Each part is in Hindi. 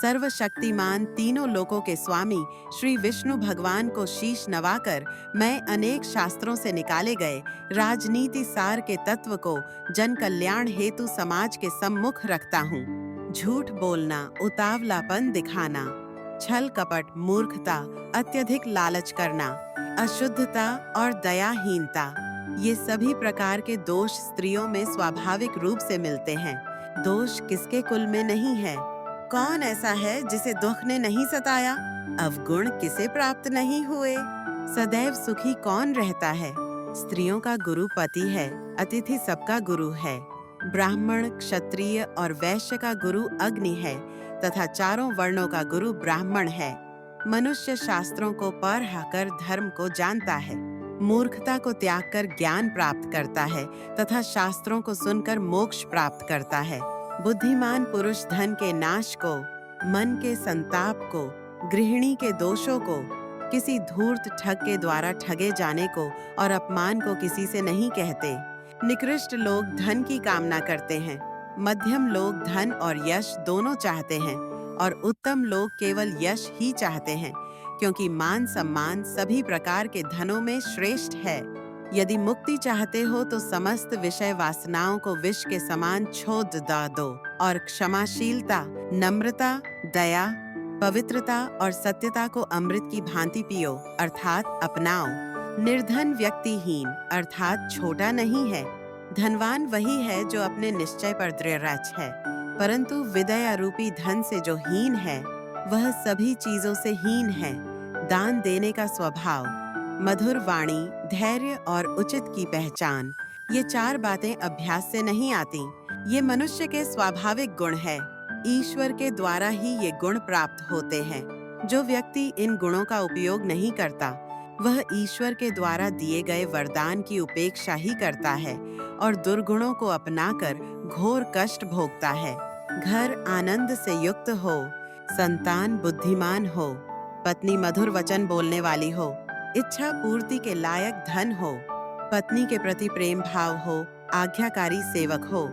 सर्वशक्तिमान तीनों लोकों के स्वामी श्री विष्णु भगवान को शीश नवाकर मैं अनेक शास्त्रों से निकाले गए राजनीति सार के तत्व को जन कल्याण हेतु समाज के सम्मुख रखता हूँ। झूठ बोलना, उतावलापन दिखाना, छल कपट, मूर्खता, अत्यधिक लालच करना, अशुद्धता और दयाहीनता, ये सभी प्रकार के दोष स्त्रियों में स्वाभाविक रूप से मिलते हैं। दोष किसके कुल में नहीं है? कौन ऐसा है जिसे दुख ने नहीं सताया? अवगुण किसे प्राप्त नहीं हुए? सदैव सुखी कौन रहता है? स्त्रियों का गुरु पति है, अतिथि सबका गुरु है। ब्राह्मण, क्षत्रिय और वैश्य का गुरु अग्नि है तथा चारों वर्णों का गुरु ब्राह्मण है। मनुष्य शास्त्रों को पढ़कर धर्म को जानता है, मूर्खता को त्याग कर ज्ञान प्राप्त करता है तथा शास्त्रों को सुनकर मोक्ष प्राप्त करता है। बुद्धिमान पुरुष धन के नाश को, मन के संताप को, गृहिणी के दोषों को, किसी धूर्त ठग के द्वारा ठगे जाने को और अपमान को किसी से नहीं कहते। निकृष्ट लोग धन की कामना करते हैं, मध्यम लोग धन और यश दोनों चाहते हैं और उत्तम लोग केवल यश ही चाहते हैं, क्योंकि मान सम्मान सभी प्रकार के धनों में श्रेष्ठ है। यदि मुक्ति चाहते हो तो समस्त विषय वासनाओं को विष के समान छोड़ दो और क्षमाशीलता, नम्रता, दया, पवित्रता और सत्यता को अमृत की भांति पियो अर्थात अपनाओ। निर्धन व्यक्तिहीन अर्थात छोटा नहीं है। धनवान वही है जो अपने निश्चय पर दृढ़ है, परंतु विदया रूपी धन से जो हीन है वह सभी चीजों से हीन है। दान देने का स्वभाव, मधुर वाणी, धैर्य और उचित की पहचान, ये चार बातें अभ्यास से नहीं आती। ये मनुष्य के स्वाभाविक गुण है। ईश्वर के द्वारा ही ये गुण प्राप्त होते हैं। जो व्यक्ति इन गुणों का उपयोग नहीं करता वह ईश्वर के द्वारा दिए गए वरदान की उपेक्षा ही करता है और दुर्गुणों को अपनाकर घोर कष्ट भोगता है। घर आनंद से युक्त हो, संतान बुद्धिमान हो, पत्नी मधुर वचन बोलने वाली हो, इच्छा पूर्ति के लायक धन हो, पत्नी के प्रति प्रेम भाव हो, आज्ञाकारी सेवक हो,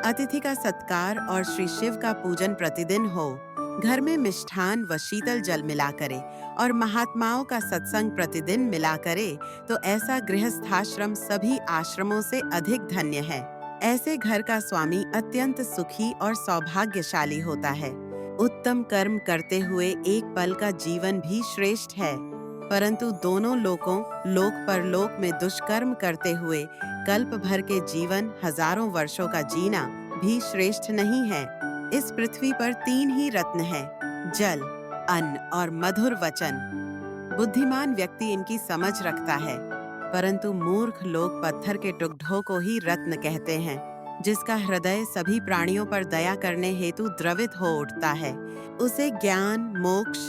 अतिथि का सत्कार और श्री शिव का पूजन प्रतिदिन हो, घर में मिष्ठान व शीतल जल मिला करे और महात्माओं का सत्संग प्रतिदिन मिला करे तो ऐसा गृहस्थाश्रम सभी आश्रमों से अधिक धन्य है। ऐसे घर का स्वामी अत्यंत सुखी और सौभाग्यशाली होता है। उत्तम कर्म करते हुए एक पल का जीवन भी श्रेष्ठ है, परंतु दोनों लोकों लोक परलोक में दुष्कर्म करते हुए कल्प भर के जीवन, हजारों वर्षों का जीना भी श्रेष्ठ नहीं है। इस पृथ्वी पर तीन ही रत्न हैं, जल, अन्न और मधुर वचन। बुद्धिमान व्यक्ति इनकी समझ रखता है, परंतु मूर्ख लोग पत्थर के टुकड़ों को ही रत्न कहते हैं। जिसका हृदय सभी प्राणियों पर दया करने हेतु द्रवित हो उठता है, उसे ज्ञान, मोक्ष,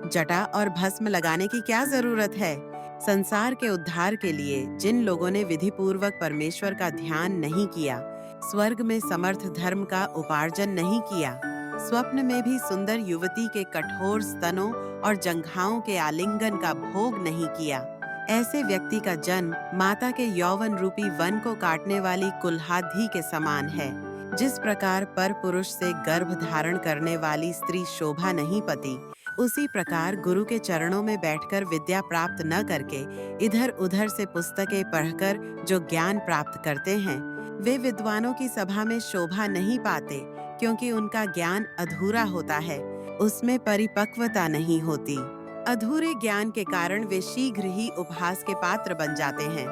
जटा और भस्म लगाने की क्या जरूरत है? संसार के उद्धार के लिए जिन लोगों ने विधि पूर्वक परमेश्वर का ध्यान नहीं किया, स्वर्ग में समर्थ धर्म का उपार्जन नहीं किया, स्वप्न में भी सुंदर युवती के कठोर स्तनों और जंघाओं के आलिंगन का भोग नहीं किया, ऐसे व्यक्ति का जन्म माता के यौवन रूपी वन को काटने वाली कुल्हादी के समान है। जिस प्रकार पर पुरुष से गर्भ धारण करने वाली स्त्री शोभा नहीं पाती, उसी प्रकार गुरु के चरणों में बैठकर विद्या प्राप्त न करके इधर उधर से पुस्तकें पढ़कर जो ज्ञान प्राप्त करते हैं, वे विद्वानों की सभा में शोभा नहीं पाते, क्योंकि उनका ज्ञान अधूरा होता है, उसमें परिपक्वता नहीं होती। अधूरे ज्ञान के कारण वे शीघ्र ही उपहास के पात्र बन जाते हैं।